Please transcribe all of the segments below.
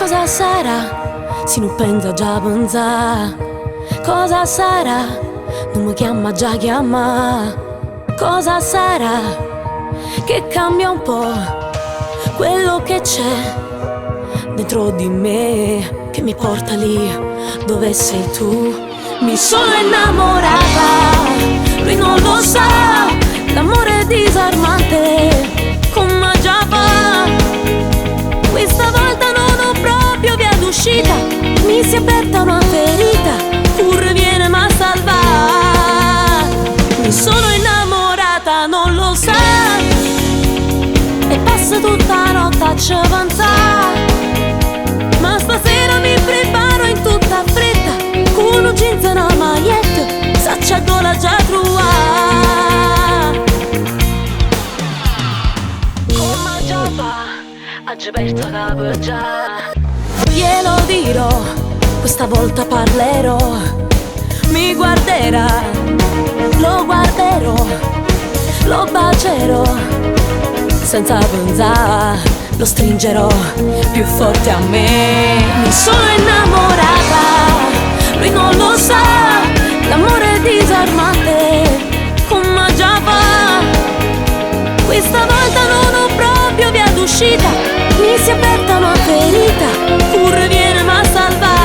Cosa sarà? Se non pensa già pensa. Cosa sarà? Non mi chiama già chiama. Cosa sarà? Che cambia un po' quello che c'è dentro di me, che mi porta lì dove sei tu. Mi sono innamorata, lui non lo sa, l'amore è disarmante come già fa. Questa volta non ho proprio via d'uscita, mi si è aperta una ferita, pur viene ma salva. Mi sono innamorata, non lo sa, e passa tutta la notte a ci avanzare. Ma stasera mi preparo in tutta fretta, con un jeans e una maglietta, s'accia gola già trovare. Come già fa, oggi aperta capo già. Glielo dirò, questa volta parlerò. Mi guarderà, lo guarderò, lo bacerò, senza pensare, lo stringerò più forte a me. Mi sono innamorata, lui non lo sa, l'amore è disarmante come già fa. Questa volta non ho proprio via d'uscita, mi si è aperta una ferita, pur viene ma salva.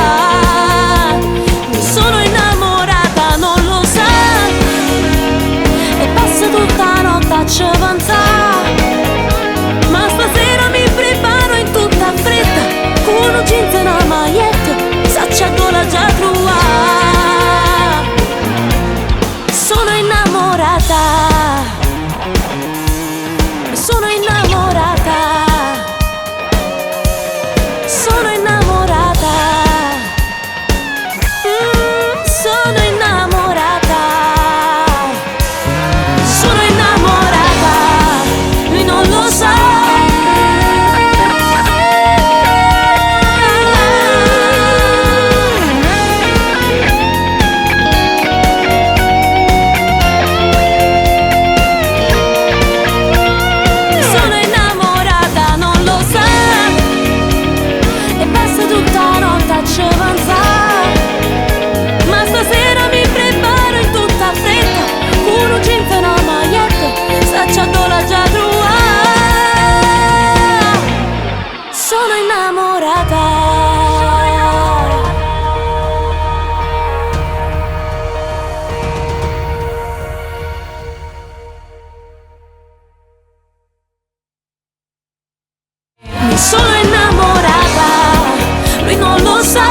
Mi sono innamorata, non lo sa, e passa tutta la notte a ci avanzare. Ma stasera mi preparo in tutta fretta, con un jeans e una maglietta, s'accia gola già trovare. Sono innamorata, sono innamorata, sono innamorata, sono innamorata, sono innamorata, lui non lo sa. Sono innamorata. Mi sono innamorata, lui non lo sa,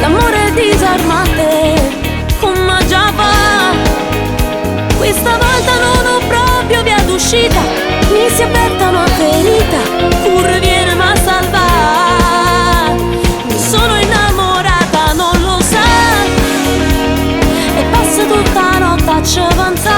l'amore è disarmante come già fa. Questa volta non ho proprio via d'uscita, mi si è aperta una ferita, pur viene ma salva. Mi sono innamorata, non lo sa, e passa tutta la notte a ci avanzare.